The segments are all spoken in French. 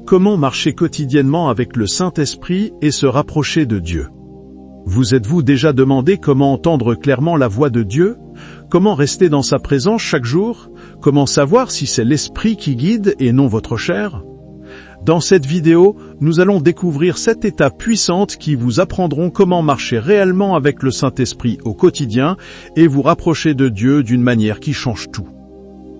Comment marcher quotidiennement avec le Saint-Esprit et se rapprocher de Dieu? Vous êtes-vous déjà demandé comment entendre clairement la voix de Dieu? Comment rester dans sa présence chaque jour? Comment savoir si c'est l'Esprit qui guide et non votre chair? Dans cette vidéo, nous allons découvrir 7 étapes puissantes qui vous apprendront comment marcher réellement avec le Saint-Esprit au quotidien et vous rapprocher de Dieu d'une manière qui change tout.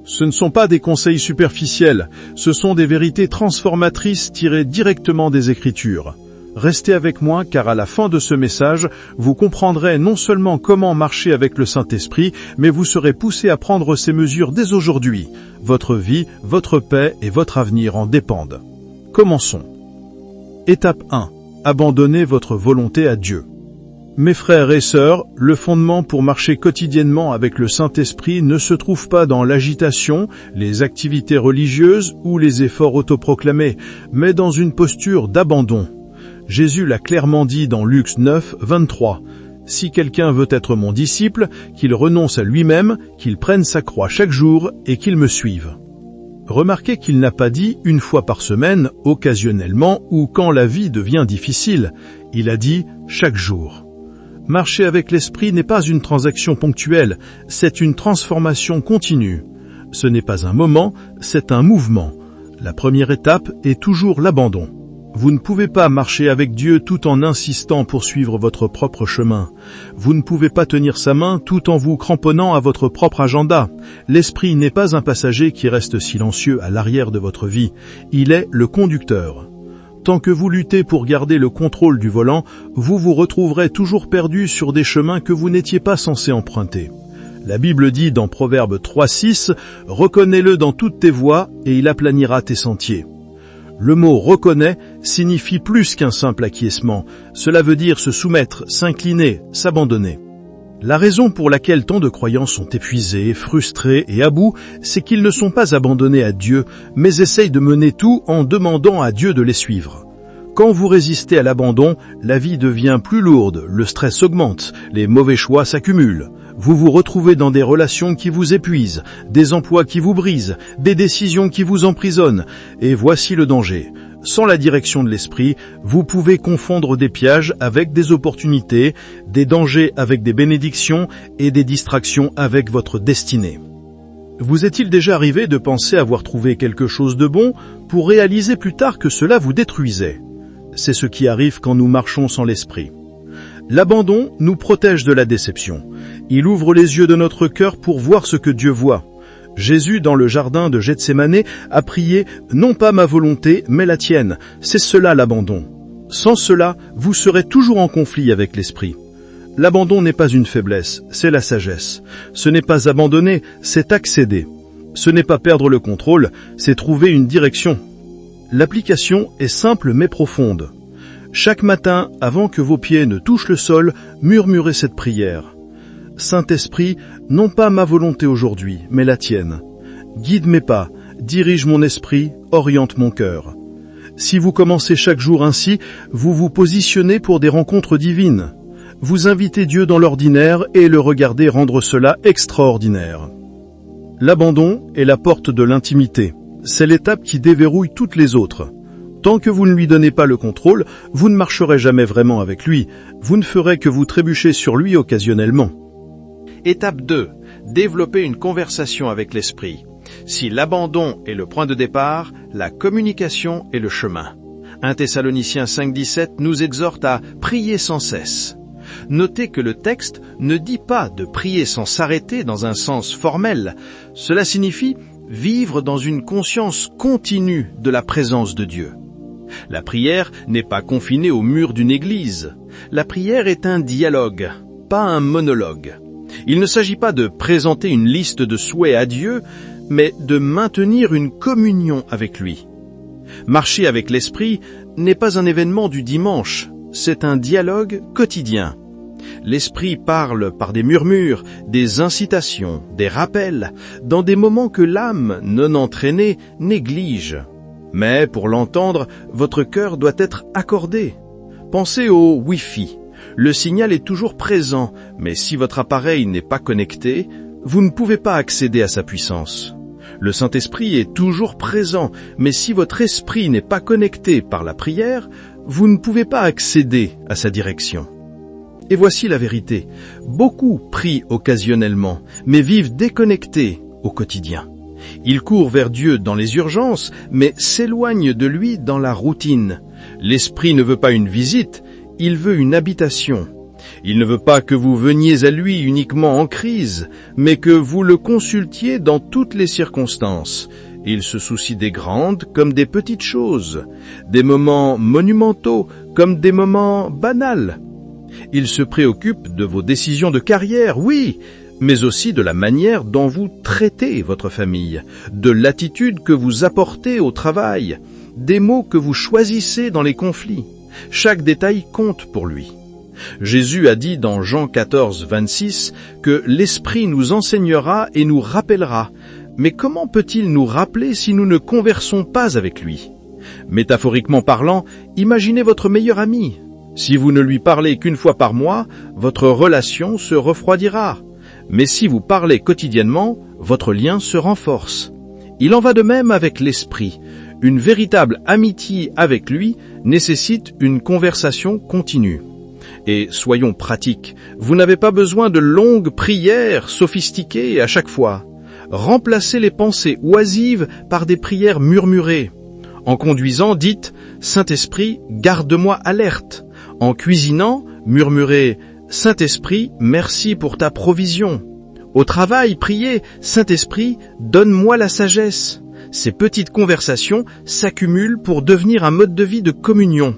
Ce ne sont pas des conseils superficiels, ce sont des vérités transformatrices tirées directement des Écritures. Restez avec moi car à la fin de ce message, vous comprendrez non seulement comment marcher avec le Saint-Esprit, mais vous serez poussé à prendre ces mesures dès aujourd'hui. Votre vie, votre paix et votre avenir en dépendent. Commençons. Étape 1. Abandonnez votre volonté à Dieu. Mes frères et sœurs, le fondement pour marcher quotidiennement avec le Saint-Esprit ne se trouve pas dans l'agitation, les activités religieuses ou les efforts autoproclamés, mais dans une posture d'abandon. Jésus l'a clairement dit dans Luc 9, 23. « Si quelqu'un veut être mon disciple, qu'il renonce à lui-même, qu'il prenne sa croix chaque jour et qu'il me suive. » Remarquez qu'il n'a pas dit une fois par semaine, occasionnellement ou quand la vie devient difficile. Il a dit chaque jour. Marcher avec l'Esprit n'est pas une transaction ponctuelle, c'est une transformation continue. Ce n'est pas un moment, c'est un mouvement. La première étape est toujours l'abandon. Vous ne pouvez pas marcher avec Dieu tout en insistant pour suivre votre propre chemin. Vous ne pouvez pas tenir sa main tout en vous cramponnant à votre propre agenda. L'Esprit n'est pas un passager qui reste silencieux à l'arrière de votre vie. Il est le conducteur. Tant que vous luttez pour garder le contrôle du volant, vous vous retrouverez toujours perdu sur des chemins que vous n'étiez pas censé emprunter. La Bible dit dans Proverbe 3:6 « Reconnais-le dans toutes tes voies et il aplanira tes sentiers ». Le mot « reconnaît » signifie plus qu'un simple acquiescement. Cela veut dire se soumettre, s'incliner, s'abandonner. La raison pour laquelle tant de croyants sont épuisés, frustrés et à bout, c'est qu'ils ne sont pas abandonnés à Dieu, mais essayent de mener tout en demandant à Dieu de les suivre. Quand vous résistez à l'abandon, la vie devient plus lourde, le stress augmente, les mauvais choix s'accumulent. Vous vous retrouvez dans des relations qui vous épuisent, des emplois qui vous brisent, des décisions qui vous emprisonnent. Et voici le danger. Sans la direction de l'Esprit, vous pouvez confondre des pièges avec des opportunités, des dangers avec des bénédictions et des distractions avec votre destinée. Vous est-il déjà arrivé de penser avoir trouvé quelque chose de bon pour réaliser plus tard que cela vous détruisait? C'est ce qui arrive quand nous marchons sans l'Esprit. L'abandon nous protège de la déception. Il ouvre les yeux de notre cœur pour voir ce que Dieu voit. Jésus, dans le jardin de Gethsémane, a prié « Non pas ma volonté, mais la tienne ». C'est cela l'abandon. Sans cela, vous serez toujours en conflit avec l'Esprit. L'abandon n'est pas une faiblesse, c'est la sagesse. Ce n'est pas abandonner, c'est accéder. Ce n'est pas perdre le contrôle, c'est trouver une direction. L'application est simple mais profonde. Chaque matin, avant que vos pieds ne touchent le sol, murmurez cette prière. Saint-Esprit, non pas ma volonté aujourd'hui, mais la tienne. Guide mes pas, dirige mon esprit, oriente mon cœur. Si vous commencez chaque jour ainsi, vous vous positionnez pour des rencontres divines. Vous invitez Dieu dans l'ordinaire et le regardez rendre cela extraordinaire. L'abandon est la porte de l'intimité. C'est l'étape qui déverrouille toutes les autres. Tant que vous ne lui donnez pas le contrôle, vous ne marcherez jamais vraiment avec lui. Vous ne ferez que vous trébucher sur lui occasionnellement. Étape 2. Développer une conversation avec l'Esprit. Si l'abandon est le point de départ, la communication est le chemin. 1 Thessaloniciens 5,17 nous exhorte à prier sans cesse. Notez que le texte ne dit pas de prier sans s'arrêter dans un sens formel. Cela signifie vivre dans une conscience continue de la présence de Dieu. La prière n'est pas confinée aux murs d'une église. La prière est un dialogue, pas un monologue. Il ne s'agit pas de présenter une liste de souhaits à Dieu, mais de maintenir une communion avec lui. Marcher avec l'Esprit n'est pas un événement du dimanche, c'est un dialogue quotidien. L'Esprit parle par des murmures, des incitations, des rappels, dans des moments que l'âme non entraînée néglige. Mais pour l'entendre, votre cœur doit être accordé. Pensez au Wi-Fi. Le signal est toujours présent, mais si votre appareil n'est pas connecté, vous ne pouvez pas accéder à sa puissance. Le Saint-Esprit est toujours présent, mais si votre esprit n'est pas connecté par la prière, vous ne pouvez pas accéder à sa direction. Et voici la vérité. Beaucoup prient occasionnellement, mais vivent déconnectés au quotidien. Ils courent vers Dieu dans les urgences, mais s'éloignent de lui dans la routine. L'Esprit ne veut pas une visite, il veut une habitation. Il ne veut pas que vous veniez à lui uniquement en crise, mais que vous le consultiez dans toutes les circonstances. Il se soucie des grandes comme des petites choses, des moments monumentaux comme des moments banals. Il se préoccupe de vos décisions de carrière, oui, mais aussi de la manière dont vous traitez votre famille, de l'attitude que vous apportez au travail, des mots que vous choisissez dans les conflits. Chaque détail compte pour lui. Jésus a dit dans Jean 14, 26 que l'Esprit nous enseignera et nous rappellera. Mais comment peut-il nous rappeler si nous ne conversons pas avec lui? Métaphoriquement parlant, imaginez votre meilleur ami. Si vous ne lui parlez qu'une fois par mois, votre relation se refroidira. Mais si vous parlez quotidiennement, votre lien se renforce. Il en va de même avec l'Esprit. Une véritable amitié avec lui nécessite une conversation continue. Et soyons pratiques, vous n'avez pas besoin de longues prières sophistiquées à chaque fois. Remplacez les pensées oisives par des prières murmurées. En conduisant, dites « Saint-Esprit, garde-moi alerte ». En cuisinant, murmurez « Saint-Esprit, merci pour ta provision ». Au travail, priez « Saint-Esprit, donne-moi la sagesse ». Ces petites conversations s'accumulent pour devenir un mode de vie de communion.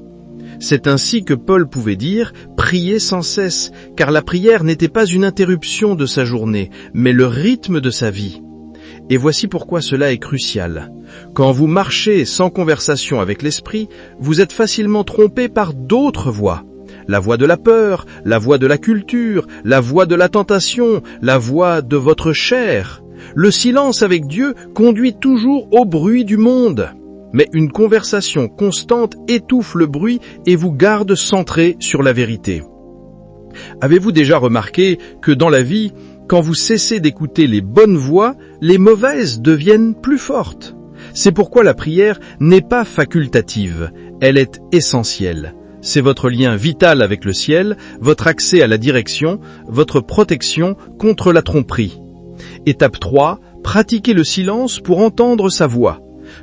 C'est ainsi que Paul pouvait dire « Priez sans cesse », car la prière n'était pas une interruption de sa journée, mais le rythme de sa vie. Et voici pourquoi cela est crucial. Quand vous marchez sans conversation avec l'Esprit, vous êtes facilement trompé par d'autres voix. La voix de la peur, la voix de la culture, la voix de la tentation, la voix de votre chair. Le silence avec Dieu conduit toujours au bruit du monde. Mais une conversation constante étouffe le bruit et vous garde centré sur la vérité. Avez-vous déjà remarqué que dans la vie, quand vous cessez d'écouter les bonnes voix, les mauvaises deviennent plus fortes? C'est pourquoi la prière n'est pas facultative, elle est essentielle. C'est votre lien vital avec le ciel, votre accès à la direction, votre protection contre la tromperie. Étape 3, pratiquez le silence pour entendre sa voix.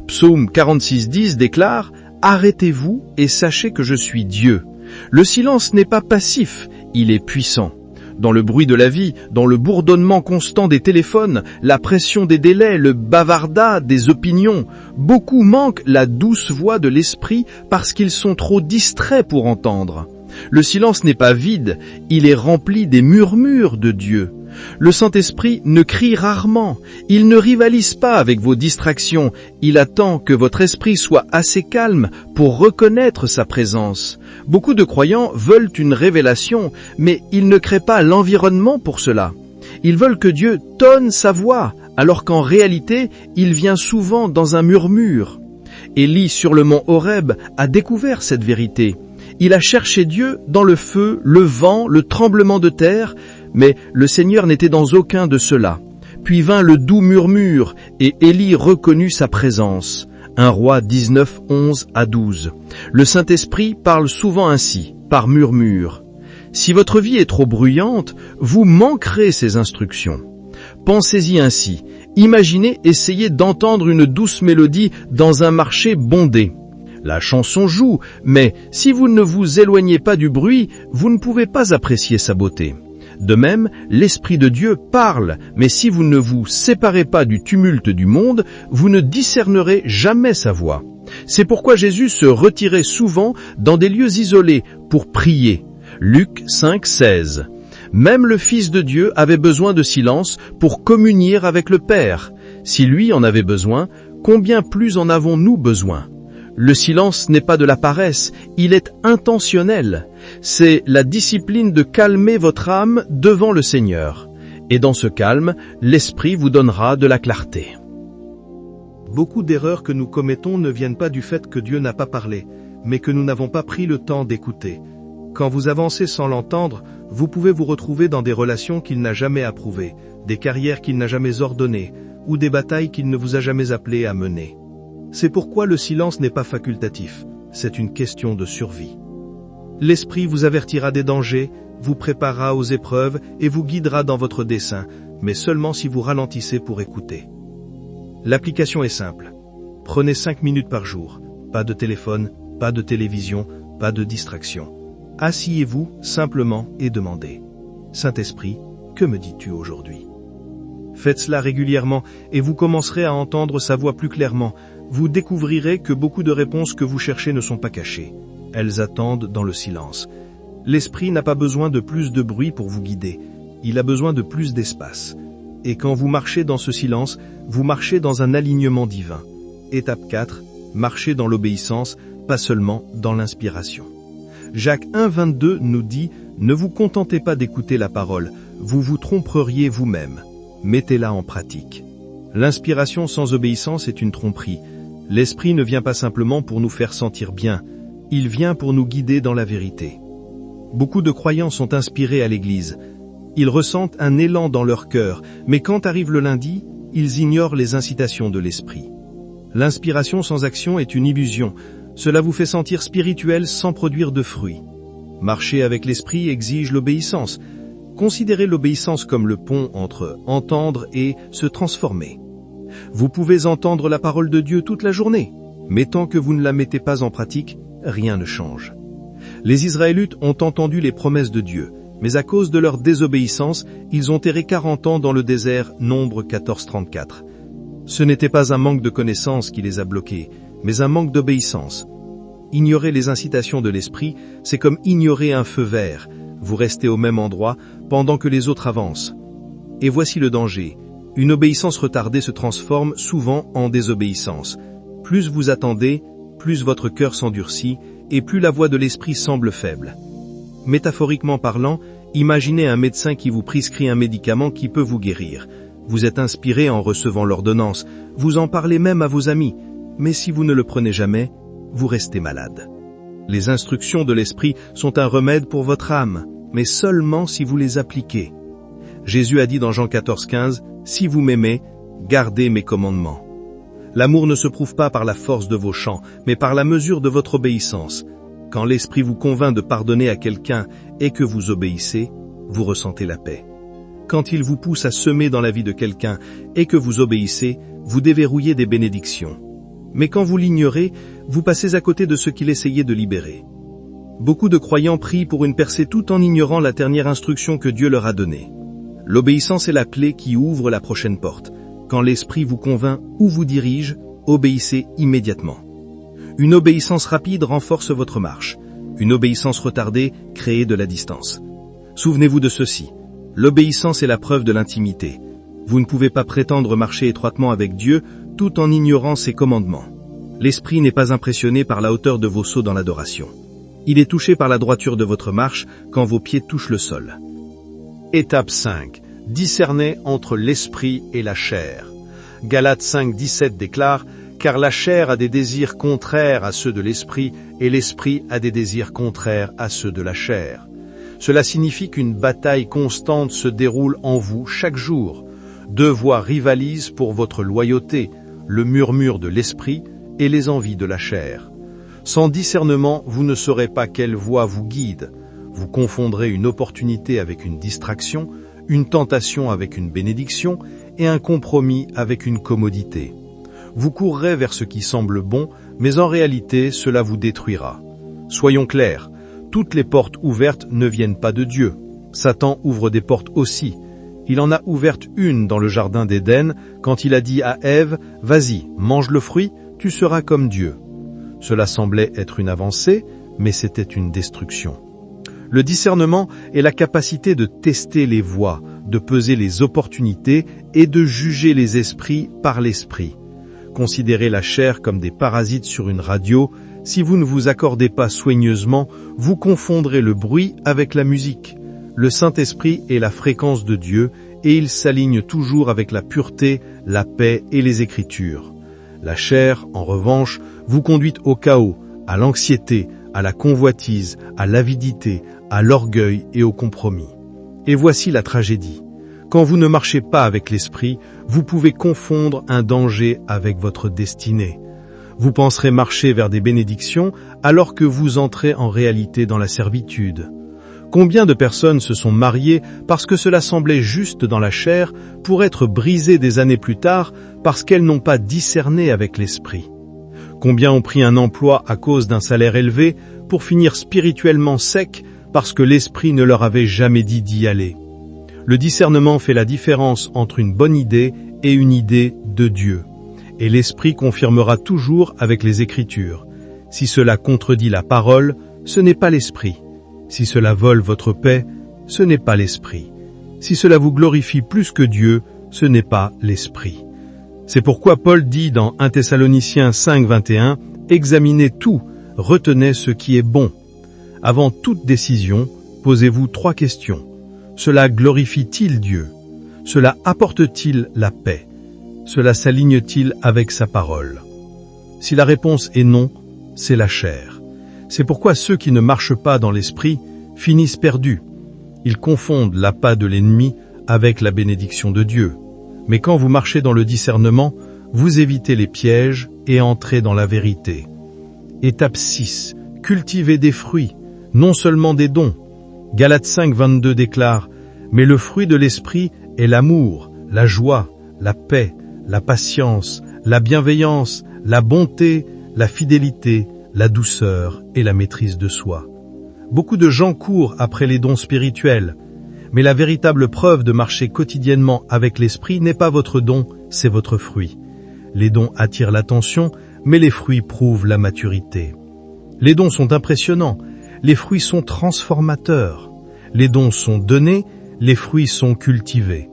Psaume 46:10 déclare « Arrêtez-vous et sachez que je suis Dieu ». Le silence n'est pas passif, il est puissant. Dans le bruit de la vie, dans le bourdonnement constant des téléphones, la pression des délais, le bavardat des opinions, beaucoup manquent la douce voix de l'esprit parce qu'ils sont trop distraits pour entendre. Le silence n'est pas vide, il est rempli des murmures de Dieu. Le Saint-Esprit ne crie rarement, il ne rivalise pas avec vos distractions, il attend que votre esprit soit assez calme pour reconnaître sa présence. Beaucoup de croyants veulent une révélation, mais ils ne créent pas l'environnement pour cela. Ils veulent que Dieu tonne sa voix, alors qu'en réalité, il vient souvent dans un murmure. Élie sur le mont Horeb a découvert cette vérité. Il a cherché Dieu dans le feu, le vent, le tremblement de terre, mais le Seigneur n'était dans aucun de cela. Puis vint le doux murmure, et Élie reconnut sa présence. 1 Roi 19, 11 à 12. Le Saint-Esprit parle souvent ainsi, par murmure. Si votre vie est trop bruyante, vous manquerez ces instructions. Pensez-y ainsi. Imaginez essayer d'entendre une douce mélodie dans un marché bondé. La chanson joue, mais si vous ne vous éloignez pas du bruit, vous ne pouvez pas apprécier sa beauté. De même, l'Esprit de Dieu parle, mais si vous ne vous séparez pas du tumulte du monde, vous ne discernerez jamais sa voix. C'est pourquoi Jésus se retirait souvent dans des lieux isolés pour prier. Luc 5, 16. Même le Fils de Dieu avait besoin de silence pour communier avec le Père. Si lui en avait besoin, combien plus en avons-nous besoin? Le silence n'est pas de la paresse, il est intentionnel. C'est la discipline de calmer votre âme devant le Seigneur. Et dans ce calme, l'Esprit vous donnera de la clarté. Beaucoup d'erreurs que nous commettons ne viennent pas du fait que Dieu n'a pas parlé, mais que nous n'avons pas pris le temps d'écouter. Quand vous avancez sans l'entendre, vous pouvez vous retrouver dans des relations qu'il n'a jamais approuvées, des carrières qu'il n'a jamais ordonnées, ou des batailles qu'il ne vous a jamais appelé à mener. C'est pourquoi le silence n'est pas facultatif, c'est une question de survie. L'Esprit vous avertira des dangers, vous préparera aux épreuves et vous guidera dans votre dessein, mais seulement si vous ralentissez pour écouter. L'application est simple. Prenez 5 minutes par jour. Pas de téléphone, pas de télévision, pas de distraction. Asseyez-vous simplement et demandez. Saint-Esprit, que me dis-tu aujourd'hui? Faites cela régulièrement et vous commencerez à entendre sa voix plus clairement. Vous découvrirez que beaucoup de réponses que vous cherchez ne sont pas cachées. Elles attendent dans le silence. L'Esprit n'a pas besoin de plus de bruit pour vous guider. Il a besoin de plus d'espace. Et quand vous marchez dans ce silence, vous marchez dans un alignement divin. Étape 4, marchez dans l'obéissance, pas seulement dans l'inspiration. Jacques 1,22 nous dit « Ne vous contentez pas d'écouter la parole, vous vous tromperiez vous-même. Mettez-la en pratique. » L'inspiration sans obéissance est une tromperie. L'Esprit ne vient pas simplement pour nous faire sentir bien, il vient pour nous guider dans la vérité. Beaucoup de croyants sont inspirés à l'Église. Ils ressentent un élan dans leur cœur, mais quand arrive le lundi, ils ignorent les incitations de l'Esprit. L'inspiration sans action est une illusion. Cela vous fait sentir spirituel sans produire de fruits. Marcher avec l'Esprit exige l'obéissance. Considérez l'obéissance comme le pont entre entendre et se transformer. Vous pouvez entendre la parole de Dieu toute la journée, mais tant que vous ne la mettez pas en pratique, rien ne change. Les Israélites ont entendu les promesses de Dieu, mais à cause de leur désobéissance, ils ont erré 40 ans dans le désert, Nombre 14:34. Ce n'était pas un manque de connaissance qui les a bloqués, mais un manque d'obéissance. Ignorer les incitations de l'Esprit, c'est comme ignorer un feu vert. Vous restez au même endroit pendant que les autres avancent. Et voici le danger. Une obéissance retardée se transforme souvent en désobéissance. Plus vous attendez, plus votre cœur s'endurcit et plus la voix de l'Esprit semble faible. Métaphoriquement parlant, imaginez un médecin qui vous prescrit un médicament qui peut vous guérir. Vous êtes inspiré en recevant l'ordonnance, vous en parlez même à vos amis, mais si vous ne le prenez jamais, vous restez malade. Les instructions de l'Esprit sont un remède pour votre âme, mais seulement si vous les appliquez. Jésus a dit dans Jean 14:15, « Si vous m'aimez, gardez mes commandements. » L'amour ne se prouve pas par la force de vos chants, mais par la mesure de votre obéissance. Quand l'Esprit vous convainc de pardonner à quelqu'un et que vous obéissez, vous ressentez la paix. Quand il vous pousse à semer dans la vie de quelqu'un et que vous obéissez, vous déverrouillez des bénédictions. Mais quand vous l'ignorez, vous passez à côté de ce qu'il essayait de libérer. Beaucoup de croyants prient pour une percée tout en ignorant la dernière instruction que Dieu leur a donnée. L'obéissance est la clé qui ouvre la prochaine porte. Quand l'Esprit vous convainc ou vous dirige, obéissez immédiatement. Une obéissance rapide renforce votre marche. Une obéissance retardée crée de la distance. Souvenez-vous de ceci. L'obéissance est la preuve de l'intimité. Vous ne pouvez pas prétendre marcher étroitement avec Dieu tout en ignorant ses commandements. L'Esprit n'est pas impressionné par la hauteur de vos sauts dans l'adoration. Il est touché par la droiture de votre marche quand vos pieds touchent le sol. Étape 5. Discerner entre l'esprit et la chair. Galates 5:17 déclare « Car la chair a des désirs contraires à ceux de l'esprit, et l'esprit a des désirs contraires à ceux de la chair. » Cela signifie qu'une bataille constante se déroule en vous chaque jour. Deux voix rivalisent pour votre loyauté, le murmure de l'esprit et les envies de la chair. Sans discernement, vous ne saurez pas quelle voie vous guide. Vous confondrez une opportunité avec une distraction, une tentation avec une bénédiction et un compromis avec une commodité. Vous courrez vers ce qui semble bon, mais en réalité, cela vous détruira. Soyons clairs, toutes les portes ouvertes ne viennent pas de Dieu. Satan ouvre des portes aussi. Il en a ouverte une dans le jardin d'Éden, quand il a dit à Ève « Vas-y, mange le fruit, tu seras comme Dieu ». Cela semblait être une avancée, mais c'était une destruction. Le discernement est la capacité de tester les voies, de peser les opportunités et de juger les esprits par l'esprit. Considérez la chair comme des parasites sur une radio. Si vous ne vous accordez pas soigneusement, vous confondrez le bruit avec la musique. Le Saint-Esprit est la fréquence de Dieu et il s'aligne toujours avec la pureté, la paix et les Écritures. La chair, en revanche, vous conduit au chaos, à l'anxiété, à la convoitise, à l'avidité, à l'orgueil et au compromis. Et voici la tragédie. Quand vous ne marchez pas avec l'esprit, vous pouvez confondre un danger avec votre destinée. Vous penserez marcher vers des bénédictions alors que vous entrez en réalité dans la servitude. Combien de personnes se sont mariées parce que cela semblait juste dans la chair pour être brisées des années plus tard parce qu'elles n'ont pas discerné avec l'esprit? Combien ont pris un emploi à cause d'un salaire élevé pour finir spirituellement sec parce que l'esprit ne leur avait jamais dit d'y aller? Le discernement fait la différence entre une bonne idée et une idée de Dieu. Et l'esprit confirmera toujours avec les Écritures. Si cela contredit la parole, ce n'est pas l'esprit. Si cela vole votre paix, ce n'est pas l'esprit. Si cela vous glorifie plus que Dieu, ce n'est pas l'esprit. C'est pourquoi Paul dit dans 1 Thessaloniciens 5, 21, « Examinez tout, retenez ce qui est bon. » Avant toute décision, posez-vous 3 questions. Cela glorifie-t-il Dieu? Cela apporte-t-il la paix? Cela s'aligne-t-il avec sa parole? Si la réponse est non, c'est la chair. C'est pourquoi ceux qui ne marchent pas dans l'esprit finissent perdus. Ils confondent l'appât de l'ennemi avec la bénédiction de Dieu. Mais quand vous marchez dans le discernement, vous évitez les pièges et entrez dans la vérité. Étape 6. Cultivez des fruits, non seulement des dons. Galates 5, 22 déclare « Mais le fruit de l'esprit est l'amour, la joie, la paix, la patience, la bienveillance, la bonté, la fidélité, la douceur et la maîtrise de soi. » Beaucoup de gens courent après les dons spirituels, mais la véritable preuve de marcher quotidiennement avec l'esprit n'est pas votre don, c'est votre fruit. Les dons attirent l'attention, mais les fruits prouvent la maturité. Les dons sont impressionnants, les fruits sont transformateurs. Les dons sont donnés, les fruits sont cultivés.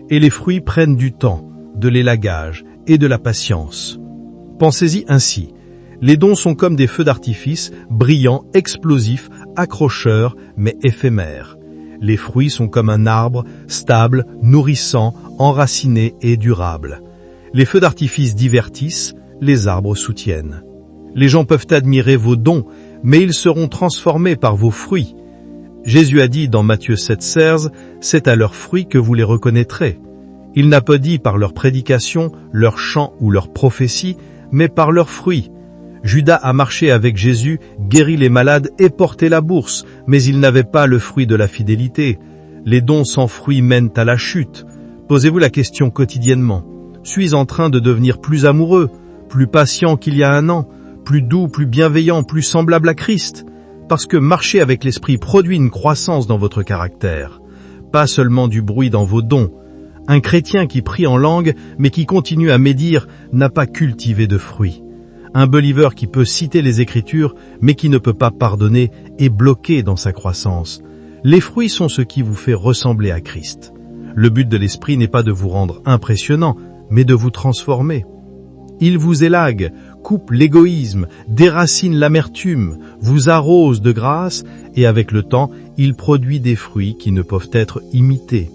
Et les fruits prennent du temps, de l'élagage et de la patience. Pensez-y ainsi. Les dons sont comme des feux d'artifice, brillants, explosifs, accrocheurs, mais éphémères. Les fruits sont comme un arbre, stable, nourrissant, enraciné et durable. Les feux d'artifice divertissent, les arbres soutiennent. Les gens peuvent admirer vos dons, mais ils seront transformés par vos fruits. Jésus a dit dans Matthieu 7,16, « C'est à leurs fruits que vous les reconnaîtrez. » Il n'a pas dit par leur prédication, leur chant ou leur prophétie, mais par leurs fruits. Judas a marché avec Jésus, guéri les malades et porté la bourse, mais il n'avait pas le fruit de la fidélité. Les dons sans fruits mènent à la chute. Posez-vous la question quotidiennement. Suis-je en train de devenir plus amoureux, plus patient qu'il y a un an, plus doux, plus bienveillant, plus semblable à Christ? Parce que marcher avec l'esprit produit une croissance dans votre caractère, pas seulement du bruit dans vos dons. Un chrétien qui prie en langue, mais qui continue à médire, n'a pas cultivé de fruits. Un believer qui peut citer les Écritures, mais qui ne peut pas pardonner, est bloqué dans sa croissance. Les fruits sont ce qui vous fait ressembler à Christ. Le but de l'esprit n'est pas de vous rendre impressionnant, mais de vous transformer. Il vous élague, coupe l'égoïsme, déracine l'amertume, vous arrose de grâce, et avec le temps, il produit des fruits qui ne peuvent être imités.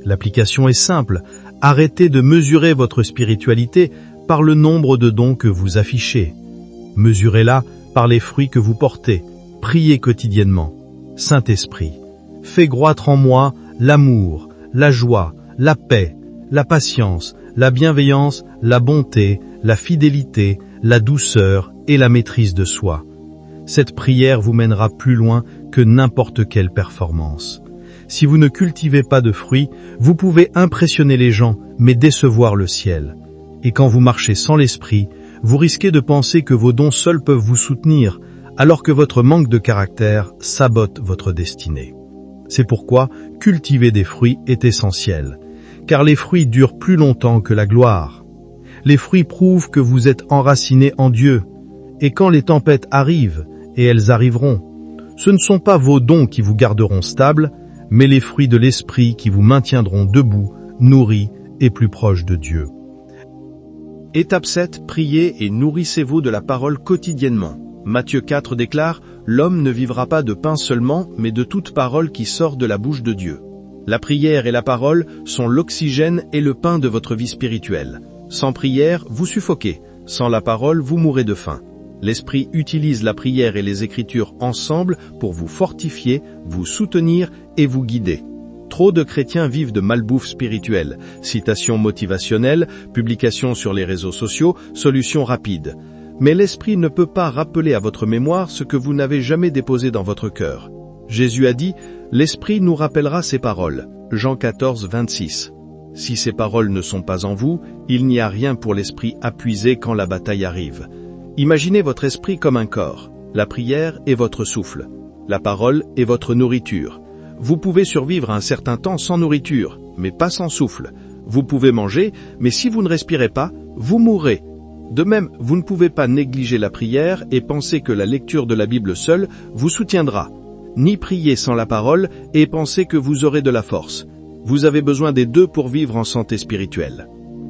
L'application est simple, arrêtez de mesurer votre spiritualité par le nombre de dons que vous affichez. Mesurez-la par les fruits que vous portez. Priez quotidiennement. Saint-Esprit, fais croître en moi l'amour, la joie, la paix, la patience, la bienveillance, la bonté, la fidélité, la douceur et la maîtrise de soi. Cette prière vous mènera plus loin que n'importe quelle performance. Si vous ne cultivez pas de fruits, vous pouvez impressionner les gens, mais décevoir le ciel. Et quand vous marchez sans l'esprit, vous risquez de penser que vos dons seuls peuvent vous soutenir, alors que votre manque de caractère sabote votre destinée. C'est pourquoi cultiver des fruits est essentiel, car les fruits durent plus longtemps que la gloire. Les fruits prouvent que vous êtes enracinés en Dieu, et quand les tempêtes arrivent, et elles arriveront, ce ne sont pas vos dons qui vous garderont stable, mais les fruits de l'esprit qui vous maintiendront debout, nourris et plus proches de Dieu. Étape 7. Priez et nourrissez-vous de la parole quotidiennement. Matthieu 4 déclare « L'homme ne vivra pas de pain seulement, mais de toute parole qui sort de la bouche de Dieu. » La prière et la parole sont l'oxygène et le pain de votre vie spirituelle. Sans prière, vous suffoquez. Sans la parole, vous mourrez de faim. L'Esprit utilise la prière et les Écritures ensemble pour vous fortifier, vous soutenir et vous guider. Trop de chrétiens vivent de malbouffe spirituelle, citations motivationnelles, publications sur les réseaux sociaux, solutions rapides. Mais l'Esprit ne peut pas rappeler à votre mémoire ce que vous n'avez jamais déposé dans votre cœur. Jésus a dit, « L'Esprit nous rappellera ses paroles » Jean 14, 26. Si ces paroles ne sont pas en vous, il n'y a rien pour l'Esprit à puiser quand la bataille arrive. Imaginez votre esprit comme un corps. La prière est votre souffle. La parole est votre nourriture. Vous pouvez survivre un certain temps sans nourriture, mais pas sans souffle. Vous pouvez manger, mais si vous ne respirez pas, vous mourrez. De même, vous ne pouvez pas négliger la prière et penser que la lecture de la Bible seule vous soutiendra. Ni prier sans la parole et penser que vous aurez de la force. Vous avez besoin des deux pour vivre en santé spirituelle.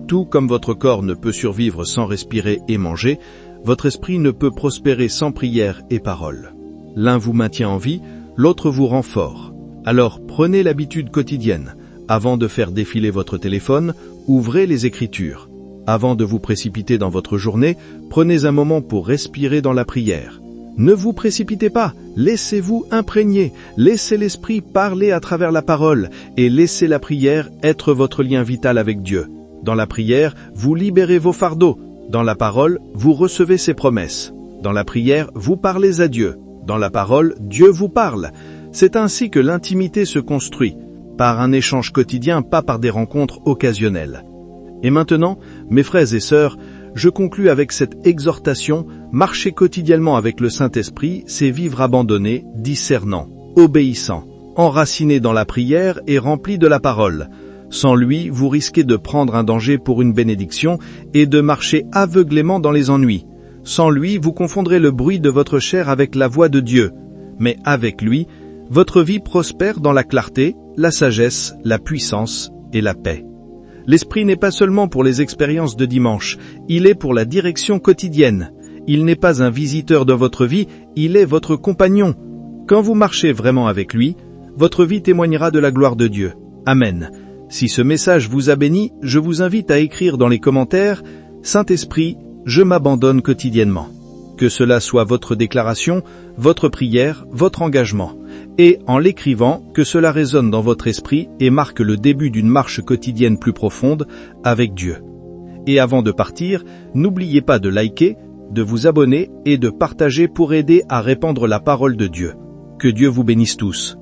Tout comme votre corps ne peut survivre sans respirer et manger, votre esprit ne peut prospérer sans prière et parole. L'un vous maintient en vie, l'autre vous rend fort. Alors prenez l'habitude quotidienne. Avant de faire défiler votre téléphone, ouvrez les Écritures. Avant de vous précipiter dans votre journée, prenez un moment pour respirer dans la prière. Ne vous précipitez pas, laissez-vous imprégner, laissez l'Esprit parler à travers la parole et laissez la prière être votre lien vital avec Dieu. Dans la prière, vous libérez vos fardeaux. Dans la parole, vous recevez ses promesses. Dans la prière, vous parlez à Dieu. Dans la parole, Dieu vous parle. C'est ainsi que l'intimité se construit, par un échange quotidien, pas par des rencontres occasionnelles. Et maintenant, mes frères et sœurs, je conclus avec cette exhortation, marcher quotidiennement avec le Saint-Esprit, c'est vivre abandonné, discernant, obéissant, enraciné dans la prière et rempli de la parole. Sans lui, vous risquez de prendre un danger pour une bénédiction et de marcher aveuglément dans les ennuis. Sans lui, vous confondrez le bruit de votre chair avec la voix de Dieu. Mais avec lui, votre vie prospère dans la clarté, la sagesse, la puissance et la paix. L'Esprit n'est pas seulement pour les expériences de dimanche, il est pour la direction quotidienne. Il n'est pas un visiteur de votre vie, il est votre compagnon. Quand vous marchez vraiment avec lui, votre vie témoignera de la gloire de Dieu. Amen. Si ce message vous a béni, je vous invite à écrire dans les commentaires « Saint-Esprit, je m'abandonne quotidiennement ». Que cela soit votre déclaration, votre prière, votre engagement. Et, en l'écrivant, que cela résonne dans votre esprit et marque le début d'une marche quotidienne plus profonde avec Dieu. Et avant de partir, n'oubliez pas de liker, de vous abonner et de partager pour aider à répandre la parole de Dieu. Que Dieu vous bénisse tous.